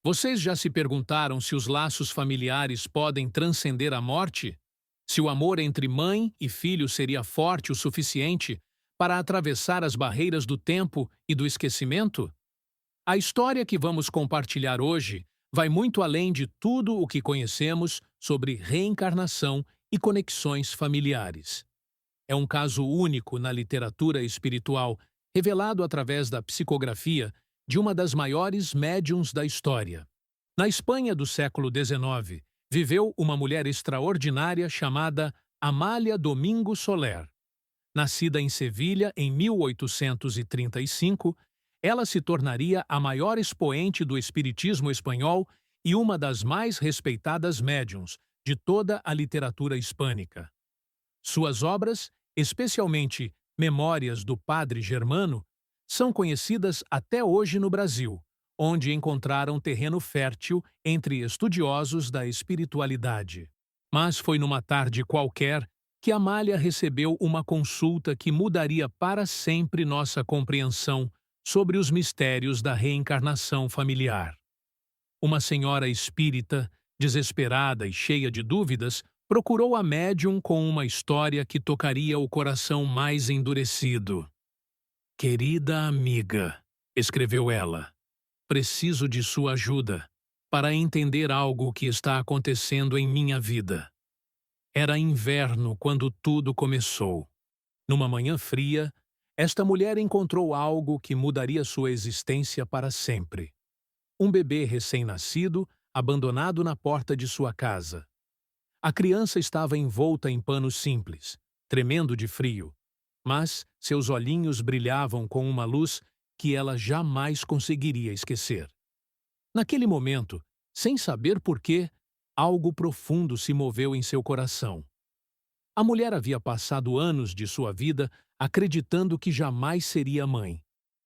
Vocês já se perguntaram se os laços familiares podem transcender a morte? Se o amor entre mãe e filho seria forte o suficiente para atravessar as barreiras do tempo e do esquecimento? A história que vamos compartilhar hoje vai muito além de tudo o que conhecemos sobre reencarnação e conexões familiares. É um caso único na literatura espiritual, revelado através da psicografia de uma das maiores médiuns da história. Na Espanha do século XIX, viveu uma mulher extraordinária chamada Amália Domingo Soler. Nascida em Sevilha em 1835, ela se tornaria a maior expoente do espiritismo espanhol e uma das mais respeitadas médiuns de toda a literatura hispânica. Suas obras, especialmente Memórias do Padre Germano, são conhecidas até hoje no Brasil, onde encontraram terreno fértil entre estudiosos da espiritualidade. Mas foi numa tarde qualquer que Amália recebeu uma consulta que mudaria para sempre nossa compreensão sobre os mistérios da reencarnação familiar. Uma senhora espírita, desesperada e cheia de dúvidas, procurou a médium com uma história que tocaria o coração mais endurecido. "Querida amiga", escreveu ela, "preciso de sua ajuda para entender algo que está acontecendo em minha vida. Era inverno quando tudo começou. Numa manhã fria, esta mulher encontrou algo que mudaria sua existência para sempre. Um bebê recém-nascido, abandonado na porta de sua casa. A criança estava envolta em pano simples, tremendo de frio, mas seus olhinhos brilhavam com uma luz que ela jamais conseguiria esquecer. Naquele momento, sem saber por quê, algo profundo se moveu em seu coração. A mulher havia passado anos de sua vida acreditando que jamais seria mãe.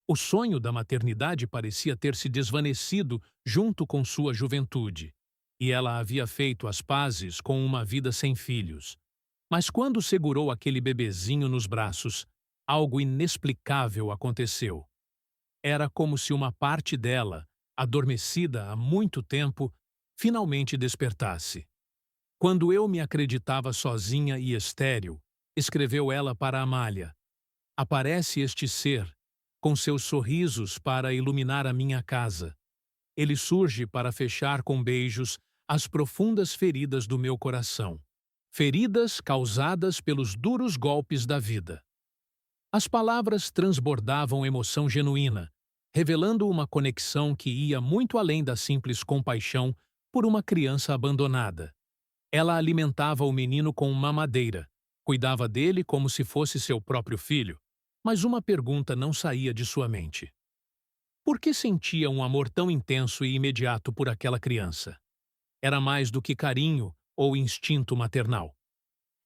O sonho da maternidade parecia ter se desvanecido junto com sua juventude, e ela havia feito as pazes com uma vida sem filhos. Mas quando segurou aquele bebezinho nos braços, algo inexplicável aconteceu. Era como se uma parte dela, adormecida há muito tempo, finalmente despertasse. "Quando eu me acreditava sozinha e estéril", escreveu ela para Amália, "aparece este ser, com seus sorrisos para iluminar a minha casa. Ele surge para fechar com beijos as profundas feridas do meu coração. Feridas causadas pelos duros golpes da vida." As palavras transbordavam emoção genuína, revelando uma conexão que ia muito além da simples compaixão por uma criança abandonada. Ela alimentava o menino com mamadeira, cuidava dele como se fosse seu próprio filho, mas uma pergunta não saía de sua mente. Por que sentia um amor tão intenso e imediato por aquela criança? Era mais do que carinho ou instinto maternal.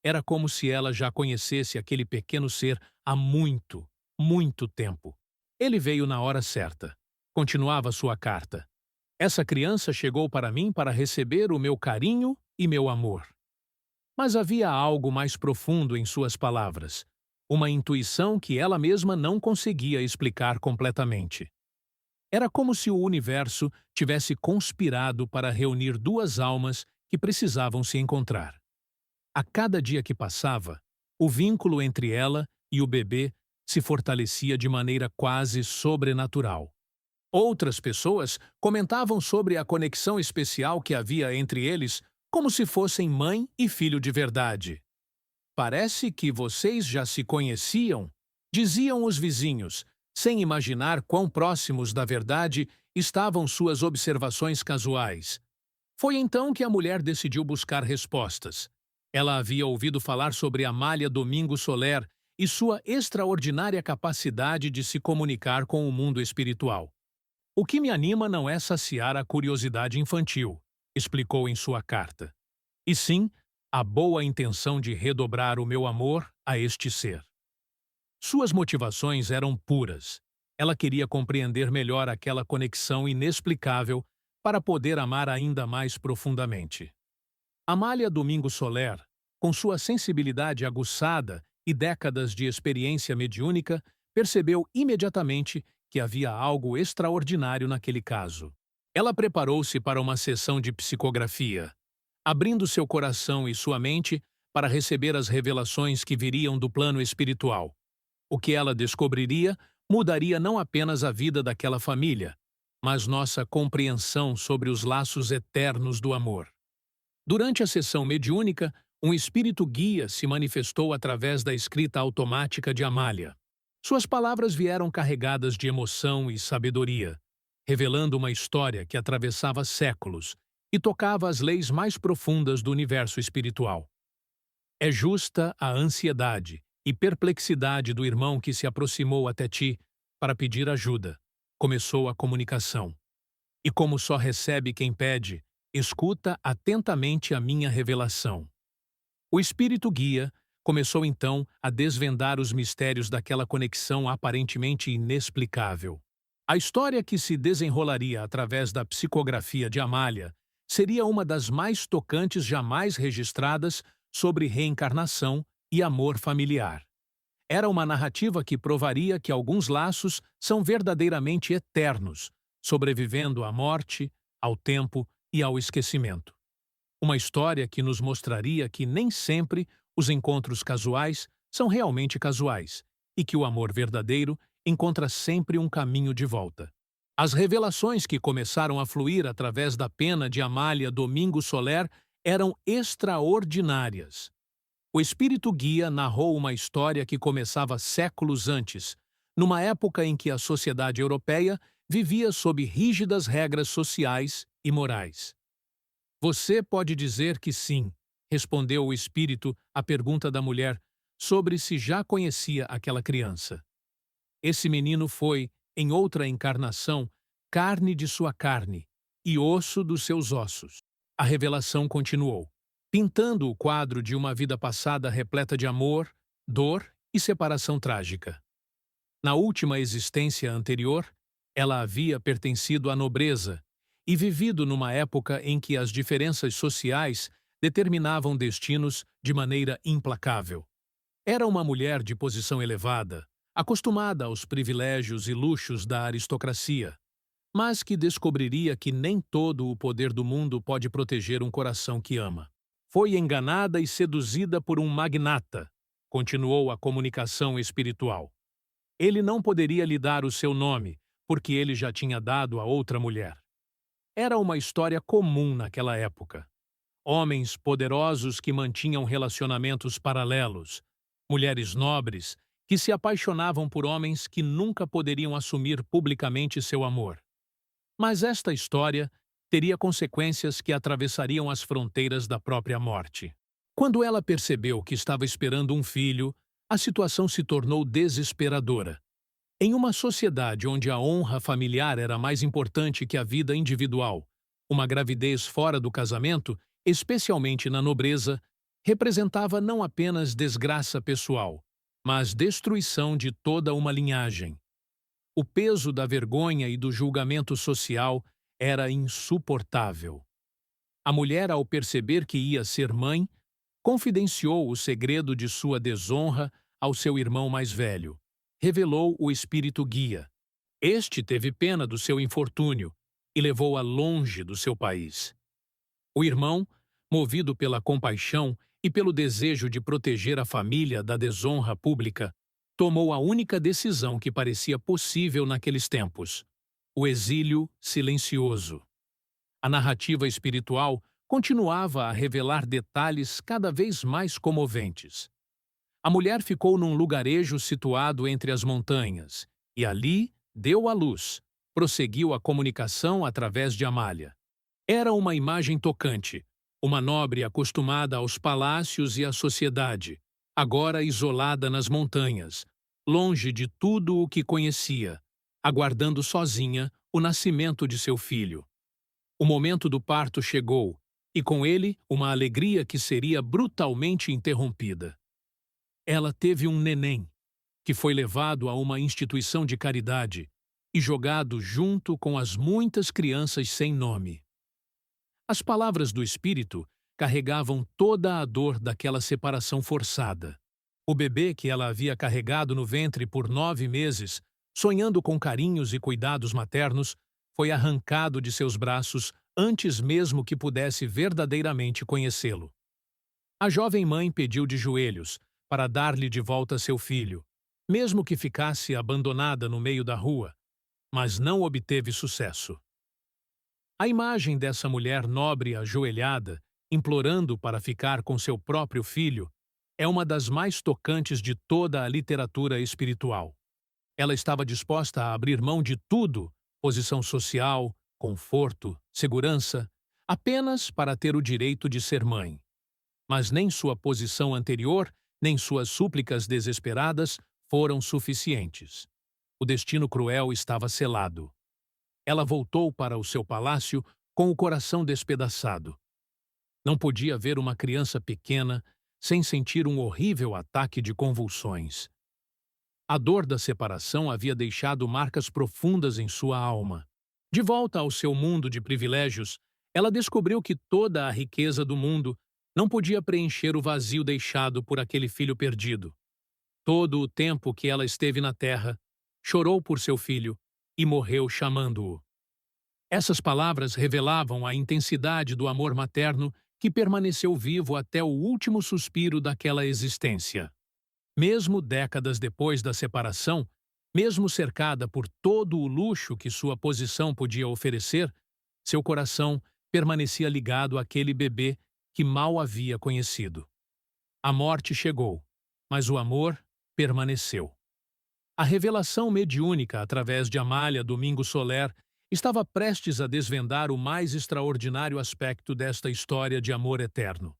Era como se ela já conhecesse aquele pequeno ser há muito, muito tempo. Ele veio na hora certa. Continuava sua carta. "Essa criança chegou para mim para receber o meu carinho e meu amor." Mas havia algo mais profundo em suas palavras, uma intuição que ela mesma não conseguia explicar completamente. Era como se o universo tivesse conspirado para reunir duas almas que precisavam se encontrar. A cada dia que passava, o vínculo entre ela e o bebê se fortalecia de maneira quase sobrenatural. Outras pessoas comentavam sobre a conexão especial que havia entre eles, como se fossem mãe e filho de verdade. "Parece que vocês já se conheciam", diziam os vizinhos, sem imaginar quão próximos da verdade estavam suas observações casuais. Foi então que a mulher decidiu buscar respostas. Ela havia ouvido falar sobre Amália Domingo Soler e sua extraordinária capacidade de se comunicar com o mundo espiritual. "O que me anima não é saciar a curiosidade infantil", explicou em sua carta, "e sim a boa intenção de redobrar o meu amor a este ser." Suas motivações eram puras. Ela queria compreender melhor aquela conexão inexplicável para poder amar ainda mais profundamente. Amália Domingo Soler, com sua sensibilidade aguçada e décadas de experiência mediúnica, percebeu imediatamente que havia algo extraordinário naquele caso. Ela preparou-se para uma sessão de psicografia, abrindo seu coração e sua mente para receber as revelações que viriam do plano espiritual. O que ela descobriria mudaria não apenas a vida daquela família, mas nossa compreensão sobre os laços eternos do amor. Durante a sessão mediúnica, um espírito guia se manifestou através da escrita automática de Amália. Suas palavras vieram carregadas de emoção e sabedoria, revelando uma história que atravessava séculos e tocava as leis mais profundas do universo espiritual. É justa a ansiedade e perplexidade do irmão que se aproximou até ti para pedir ajuda. Começou a comunicação. E como só recebe quem pede, escuta atentamente a minha revelação. O espírito guia começou então a desvendar os mistérios daquela conexão aparentemente inexplicável. A história que se desenrolaria através da psicografia de Amália seria uma das mais tocantes jamais registradas sobre reencarnação e amor familiar. Era uma narrativa que provaria que alguns laços são verdadeiramente eternos, sobrevivendo à morte, ao tempo e ao esquecimento. Uma história que nos mostraria que nem sempre os encontros casuais são realmente casuais e que o amor verdadeiro encontra sempre um caminho de volta. As revelações que começaram a fluir através da pena de Amália Domingo Soler eram extraordinárias. O espírito guia narrou uma história que começava séculos antes, numa época em que a sociedade europeia vivia sob rígidas regras sociais e morais. Você pode dizer que sim, respondeu o espírito à pergunta da mulher sobre se já conhecia aquela criança. Esse menino foi, em outra encarnação, carne de sua carne e osso dos seus ossos. A revelação continuou, pintando o quadro de uma vida passada repleta de amor, dor e separação trágica. Na última existência anterior, ela havia pertencido à nobreza e vivido numa época em que as diferenças sociais determinavam destinos de maneira implacável. Era uma mulher de posição elevada, acostumada aos privilégios e luxos da aristocracia, mas que descobriria que nem todo o poder do mundo pode proteger um coração que ama. Foi enganada e seduzida por um magnata, continuou a comunicação espiritual. Ele não poderia lhe dar o seu nome, porque ele já tinha dado a outra mulher. Era uma história comum naquela época. Homens poderosos que mantinham relacionamentos paralelos, mulheres nobres que se apaixonavam por homens que nunca poderiam assumir publicamente seu amor. Mas esta história teria consequências que atravessariam as fronteiras da própria morte. Quando ela percebeu que estava esperando um filho, a situação se tornou desesperadora. Em uma sociedade onde a honra familiar era mais importante que a vida individual, uma gravidez fora do casamento, especialmente na nobreza, representava não apenas desgraça pessoal, mas destruição de toda uma linhagem. O peso da vergonha e do julgamento social era insuportável. A mulher, ao perceber que ia ser mãe, confidenciou o segredo de sua desonra ao seu irmão mais velho. Revelou o espírito guia. Este teve pena do seu infortúnio e levou-a longe do seu país. O irmão, movido pela compaixão e pelo desejo de proteger a família da desonra pública, tomou a única decisão que parecia possível naqueles tempos: o exílio silencioso. A narrativa espiritual continuava a revelar detalhes cada vez mais comoventes. A mulher ficou num lugarejo situado entre as montanhas e ali deu à luz, prosseguiu a comunicação através de Amália. Era uma imagem tocante, uma nobre acostumada aos palácios e à sociedade, agora isolada nas montanhas, longe de tudo o que conhecia, aguardando sozinha o nascimento de seu filho. O momento do parto chegou, e com ele uma alegria que seria brutalmente interrompida. Ela teve um neném, que foi levado a uma instituição de caridade e jogado junto com as muitas crianças sem nome. As palavras do espírito carregavam toda a dor daquela separação forçada. O bebê que ela havia carregado no ventre por 9 meses, sonhando com carinhos e cuidados maternos, foi arrancado de seus braços antes mesmo que pudesse verdadeiramente conhecê-lo. A jovem mãe pediu de joelhos para dar-lhe de volta seu filho, mesmo que ficasse abandonada no meio da rua, mas não obteve sucesso. A imagem dessa mulher nobre ajoelhada, implorando para ficar com seu próprio filho, é uma das mais tocantes de toda a literatura espiritual. Ela estava disposta a abrir mão de tudo, posição social, conforto, segurança, apenas para ter o direito de ser mãe. Mas nem sua posição anterior, nem suas súplicas desesperadas foram suficientes. O destino cruel estava selado. Ela voltou para o seu palácio com o coração despedaçado. Não podia ver uma criança pequena sem sentir um horrível ataque de convulsões. A dor da separação havia deixado marcas profundas em sua alma. De volta ao seu mundo de privilégios, ela descobriu que toda a riqueza do mundo não podia preencher o vazio deixado por aquele filho perdido. Todo o tempo que ela esteve na terra, chorou por seu filho e morreu chamando-o. Essas palavras revelavam a intensidade do amor materno que permaneceu vivo até o último suspiro daquela existência. Mesmo décadas depois da separação, mesmo cercada por todo o luxo que sua posição podia oferecer, seu coração permanecia ligado àquele bebê que mal havia conhecido. A morte chegou, mas o amor permaneceu. A revelação mediúnica através de Amália Domingo Soler estava prestes a desvendar o mais extraordinário aspecto desta história de amor eterno.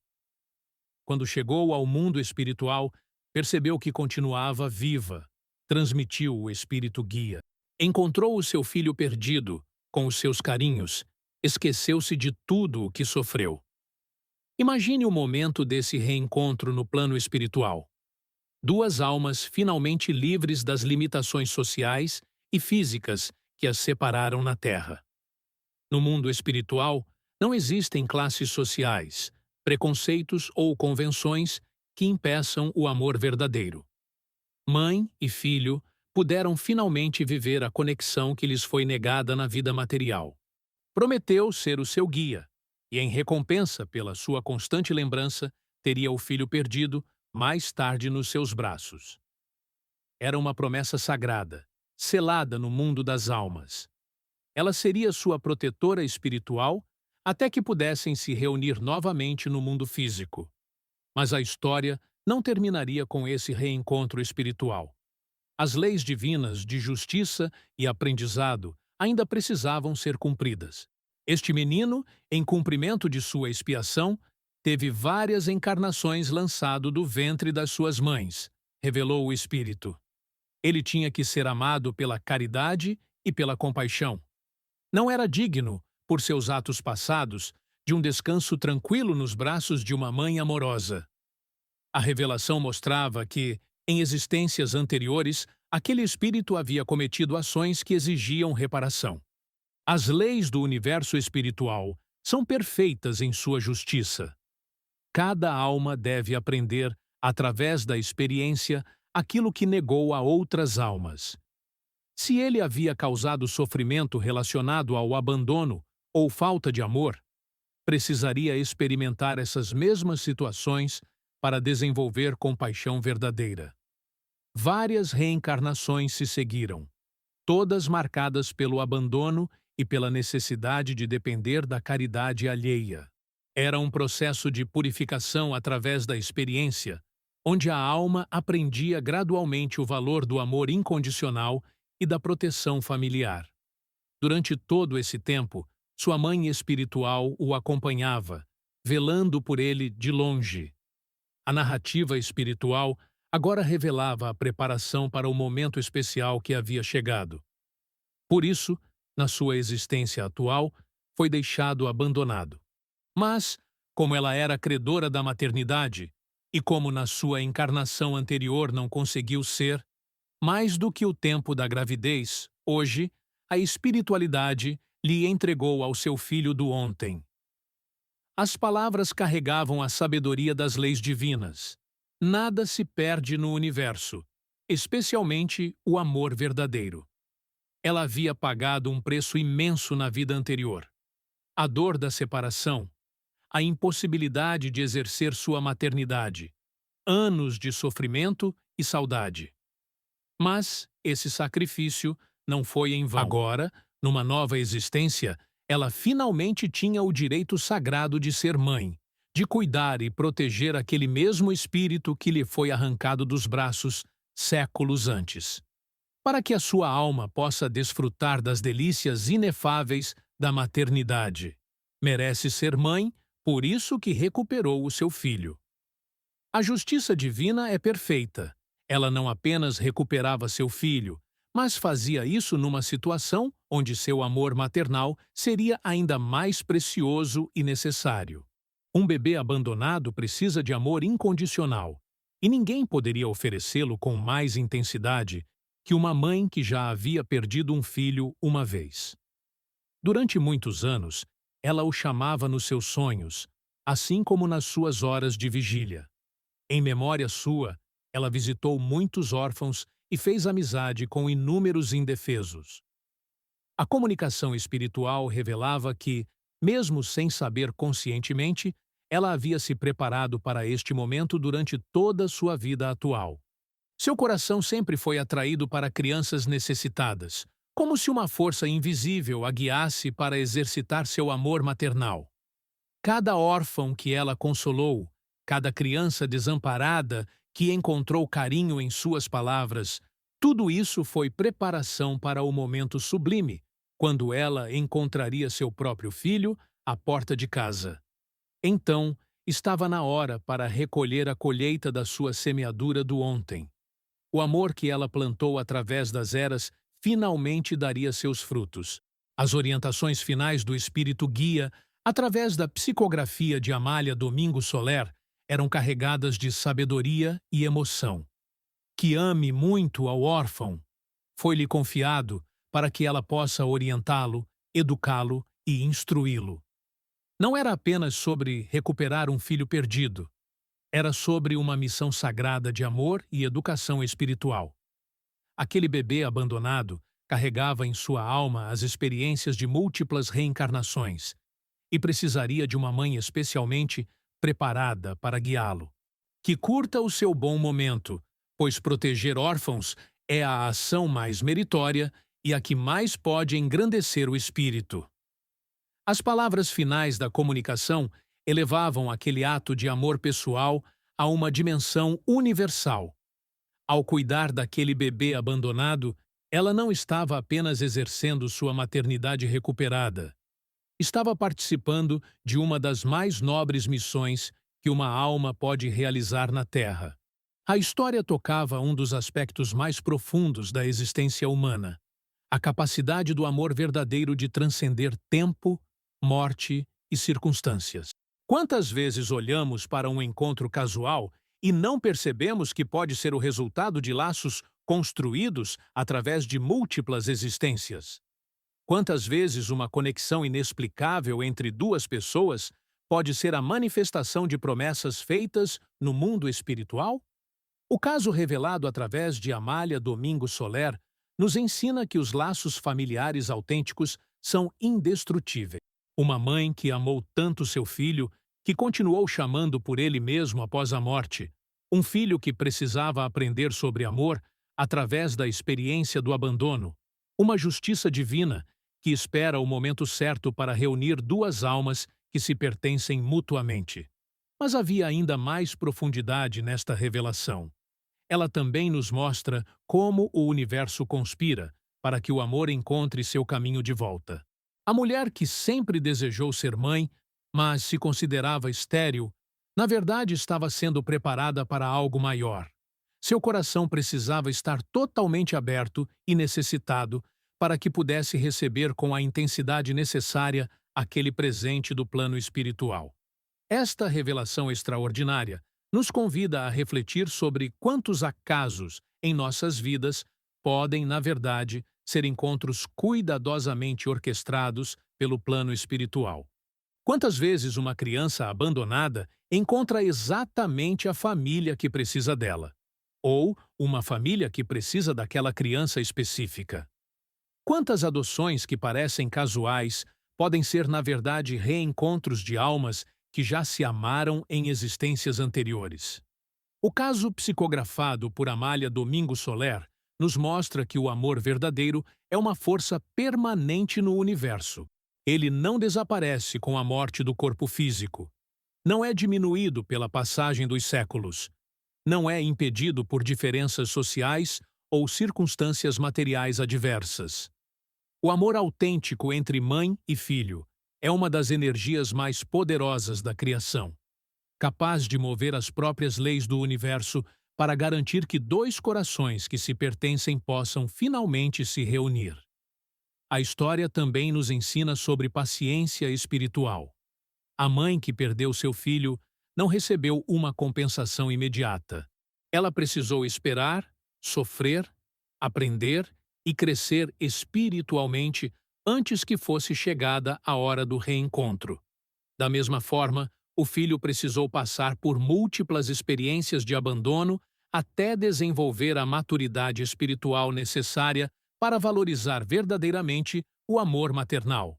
Quando chegou ao mundo espiritual, percebeu que continuava viva, transmitiu o espírito guia. Encontrou o seu filho perdido, com os seus carinhos, esqueceu-se de tudo o que sofreu. Imagine o momento desse reencontro no plano espiritual. Duas almas finalmente livres das limitações sociais e físicas que as separaram na Terra. No mundo espiritual, não existem classes sociais, preconceitos ou convenções que impeçam o amor verdadeiro. Mãe e filho puderam finalmente viver a conexão que lhes foi negada na vida material. Prometeu ser o seu guia, e em recompensa pela sua constante lembrança, teria o filho perdido mais tarde nos seus braços. Era uma promessa sagrada, selada no mundo das almas. Ela seria sua protetora espiritual até que pudessem se reunir novamente no mundo físico. Mas a história não terminaria com esse reencontro espiritual. As leis divinas de justiça e aprendizado ainda precisavam ser cumpridas. Este menino, em cumprimento de sua expiação, teve várias encarnações lançado do ventre das suas mães, revelou o Espírito. Ele tinha que ser amado pela caridade e pela compaixão. Não era digno, por seus atos passados, de um descanso tranquilo nos braços de uma mãe amorosa. A revelação mostrava que, em existências anteriores, aquele espírito havia cometido ações que exigiam reparação. As leis do universo espiritual são perfeitas em sua justiça. Cada alma deve aprender, através da experiência, aquilo que negou a outras almas. Se ele havia causado sofrimento relacionado ao abandono ou falta de amor, precisaria experimentar essas mesmas situações para desenvolver compaixão verdadeira. Várias reencarnações se seguiram, todas marcadas pelo abandono e pela necessidade de depender da caridade alheia. Era um processo de purificação através da experiência, onde a alma aprendia gradualmente o valor do amor incondicional e da proteção familiar. Durante todo esse tempo, sua mãe espiritual o acompanhava, velando por ele de longe. A narrativa espiritual agora revelava a preparação para o momento especial que havia chegado. Por isso, na sua existência atual, foi deixado abandonado. Mas, como ela era credora da maternidade, e como na sua encarnação anterior não conseguiu ser, mais do que o tempo da gravidez, hoje, a espiritualidade lhe entregou ao seu filho do ontem. As palavras carregavam a sabedoria das leis divinas. Nada se perde no universo, especialmente o amor verdadeiro. Ela havia pagado um preço imenso na vida anterior. A dor da separação, a impossibilidade de exercer sua maternidade, anos de sofrimento e saudade. Mas esse sacrifício não foi em vão. Agora, numa nova existência, ela finalmente tinha o direito sagrado de ser mãe, de cuidar e proteger aquele mesmo espírito que lhe foi arrancado dos braços séculos antes, para que a sua alma possa desfrutar das delícias inefáveis da maternidade. Merece ser mãe, por isso que recuperou o seu filho. A justiça divina é perfeita. Ela não apenas recuperava seu filho, mas fazia isso numa situação onde seu amor maternal seria ainda mais precioso e necessário. Um bebê abandonado precisa de amor incondicional, e ninguém poderia oferecê-lo com mais intensidade que uma mãe que já havia perdido um filho uma vez. Durante muitos anos, ela o chamava nos seus sonhos, assim como nas suas horas de vigília. Em memória sua, ela visitou muitos órfãos e fez amizade com inúmeros indefesos. A comunicação espiritual revelava que, mesmo sem saber conscientemente, ela havia se preparado para este momento durante toda sua vida atual. Seu coração sempre foi atraído para crianças necessitadas, como se uma força invisível a guiasse para exercitar seu amor maternal. Cada órfão que ela consolou, cada criança desamparada que encontrou carinho em suas palavras, tudo isso foi preparação para o momento sublime, quando ela encontraria seu próprio filho à porta de casa. Então, estava na hora para recolher a colheita da sua semeadura do ontem. O amor que ela plantou através das eras finalmente daria seus frutos. As orientações finais do Espírito Guia, através da psicografia de Amália Domingo Soler, eram carregadas de sabedoria e emoção. Que ame muito ao órfão. Foi-lhe confiado para que ela possa orientá-lo, educá-lo e instruí-lo. Não era apenas sobre recuperar um filho perdido. Era sobre uma missão sagrada de amor e educação espiritual. Aquele bebê abandonado carregava em sua alma as experiências de múltiplas reencarnações e precisaria de uma mãe especialmente preparada para guiá-lo. Que curta o seu bom momento, pois proteger órfãos é a ação mais meritória e a que mais pode engrandecer o espírito. As palavras finais da comunicação elevavam aquele ato de amor pessoal a uma dimensão universal. Ao cuidar daquele bebê abandonado, ela não estava apenas exercendo sua maternidade recuperada. Estava participando de uma das mais nobres missões que uma alma pode realizar na Terra. A história tocava um dos aspectos mais profundos da existência humana, a capacidade do amor verdadeiro de transcender tempo, morte e circunstâncias. Quantas vezes olhamos para um encontro casual e não percebemos que pode ser o resultado de laços construídos através de múltiplas existências? Quantas vezes uma conexão inexplicável entre duas pessoas pode ser a manifestação de promessas feitas no mundo espiritual? O caso revelado através de Amália Domingo Soler nos ensina que os laços familiares autênticos são indestrutíveis. Uma mãe que amou tanto seu filho que continuou chamando por ele mesmo após a morte. Um filho que precisava aprender sobre amor através da experiência do abandono. Uma justiça divina que espera o momento certo para reunir duas almas que se pertencem mutuamente. Mas havia ainda mais profundidade nesta revelação. Ela também nos mostra como o universo conspira para que o amor encontre seu caminho de volta. A mulher que sempre desejou ser mãe, mas se considerava estéril, na verdade estava sendo preparada para algo maior. Seu coração precisava estar totalmente aberto e necessitado para que pudesse receber com a intensidade necessária aquele presente do plano espiritual. Esta revelação extraordinária nos convida a refletir sobre quantos acasos em nossas vidas podem, na verdade, ser encontros cuidadosamente orquestrados pelo plano espiritual. Quantas vezes uma criança abandonada encontra exatamente a família que precisa dela, ou uma família que precisa daquela criança específica? Quantas adoções que parecem casuais podem ser, na verdade, reencontros de almas que já se amaram em existências anteriores? O caso psicografado por Amália Domingo Soler nos mostra que o amor verdadeiro é uma força permanente no universo. Ele não desaparece com a morte do corpo físico. Não é diminuído pela passagem dos séculos. Não é impedido por diferenças sociais ou circunstâncias materiais adversas. O amor autêntico entre mãe e filho é uma das energias mais poderosas da criação, capaz de mover as próprias leis do universo para garantir que dois corações que se pertencem possam finalmente se reunir. A história também nos ensina sobre paciência espiritual. A mãe que perdeu seu filho não recebeu uma compensação imediata. Ela precisou esperar, sofrer, aprender e crescer espiritualmente antes que fosse chegada a hora do reencontro. Da mesma forma, o filho precisou passar por múltiplas experiências de abandono até desenvolver a maturidade espiritual necessária para valorizar verdadeiramente o amor maternal.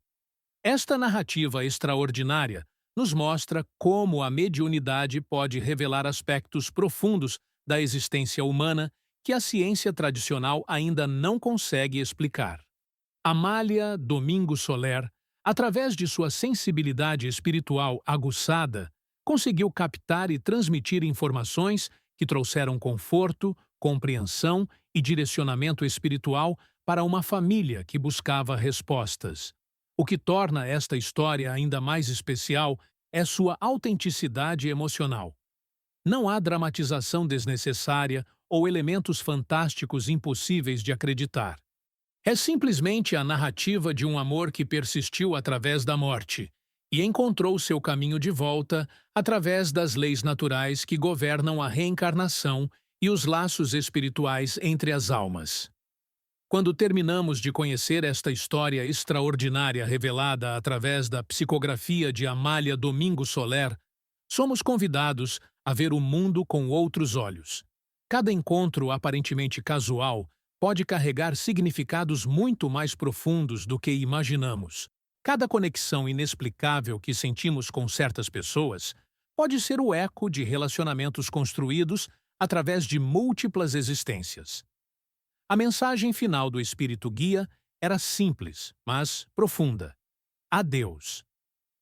Esta narrativa extraordinária nos mostra como a mediunidade pode revelar aspectos profundos da existência humana que a ciência tradicional ainda não consegue explicar. Amália Domingo Soler, através de sua sensibilidade espiritual aguçada, conseguiu captar e transmitir informações que trouxeram conforto, compreensão e direcionamento espiritual para uma família que buscava respostas. O que torna esta história ainda mais especial é sua autenticidade emocional. Não há dramatização desnecessária ou elementos fantásticos impossíveis de acreditar. É simplesmente a narrativa de um amor que persistiu através da morte e encontrou seu caminho de volta através das leis naturais que governam a reencarnação e os laços espirituais entre as almas. Quando terminamos de conhecer esta história extraordinária revelada através da psicografia de Amália Domingo Soler, somos convidados a ver o mundo com outros olhos. Cada encontro aparentemente casual pode carregar significados muito mais profundos do que imaginamos. Cada conexão inexplicável que sentimos com certas pessoas pode ser o eco de relacionamentos construídos através de múltiplas existências. A mensagem final do Espírito Guia era simples, mas profunda. Adeus.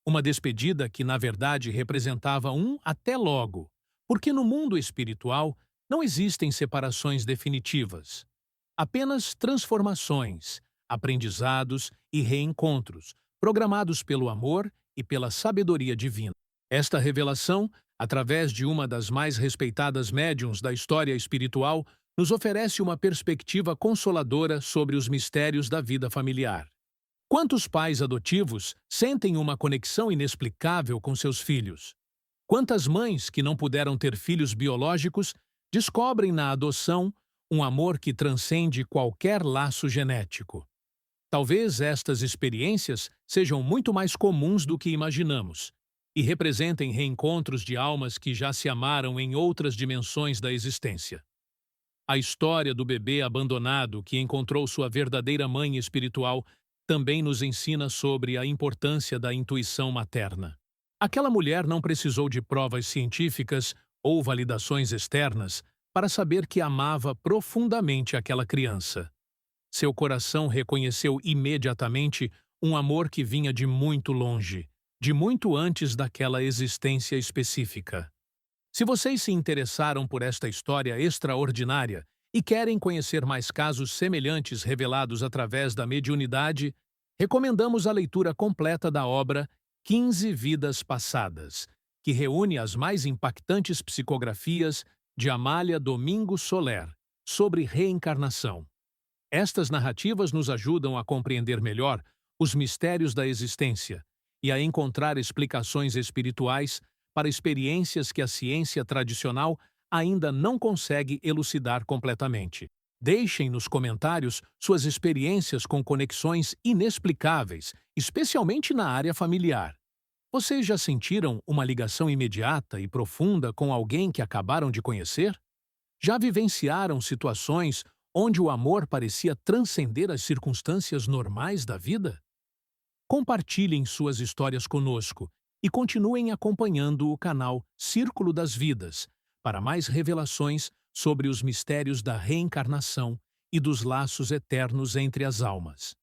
Uma despedida que, na verdade, representava um até logo, porque no mundo espiritual não existem separações definitivas. Apenas transformações, aprendizados e reencontros, programados pelo amor e pela sabedoria divina. Esta revelação, através de uma das mais respeitadas médiuns da história espiritual, nos oferece uma perspectiva consoladora sobre os mistérios da vida familiar. Quantos pais adotivos sentem uma conexão inexplicável com seus filhos? Quantas mães que não puderam ter filhos biológicos descobrem na adoção um amor que transcende qualquer laço genético? Talvez estas experiências sejam muito mais comuns do que imaginamos e representem reencontros de almas que já se amaram em outras dimensões da existência. A história do bebê abandonado que encontrou sua verdadeira mãe espiritual também nos ensina sobre a importância da intuição materna. Aquela mulher não precisou de provas científicas ou validações externas para saber que amava profundamente aquela criança. Seu coração reconheceu imediatamente um amor que vinha de muito longe, de muito antes daquela existência específica. Se vocês se interessaram por esta história extraordinária e querem conhecer mais casos semelhantes revelados através da mediunidade, recomendamos a leitura completa da obra 15 Vidas Passadas, que reúne as mais impactantes psicografias de Amália Domingo Soler sobre reencarnação. Estas narrativas nos ajudam a compreender melhor os mistérios da existência e a encontrar explicações espirituais para experiências que a ciência tradicional ainda não consegue elucidar completamente. Deixem nos comentários suas experiências com conexões inexplicáveis, especialmente na área familiar. Vocês já sentiram uma ligação imediata e profunda com alguém que acabaram de conhecer? Já vivenciaram situações onde o amor parecia transcender as circunstâncias normais da vida? Compartilhem suas histórias conosco e continuem acompanhando o canal Círculo das Vidas para mais revelações sobre os mistérios da reencarnação e dos laços eternos entre as almas.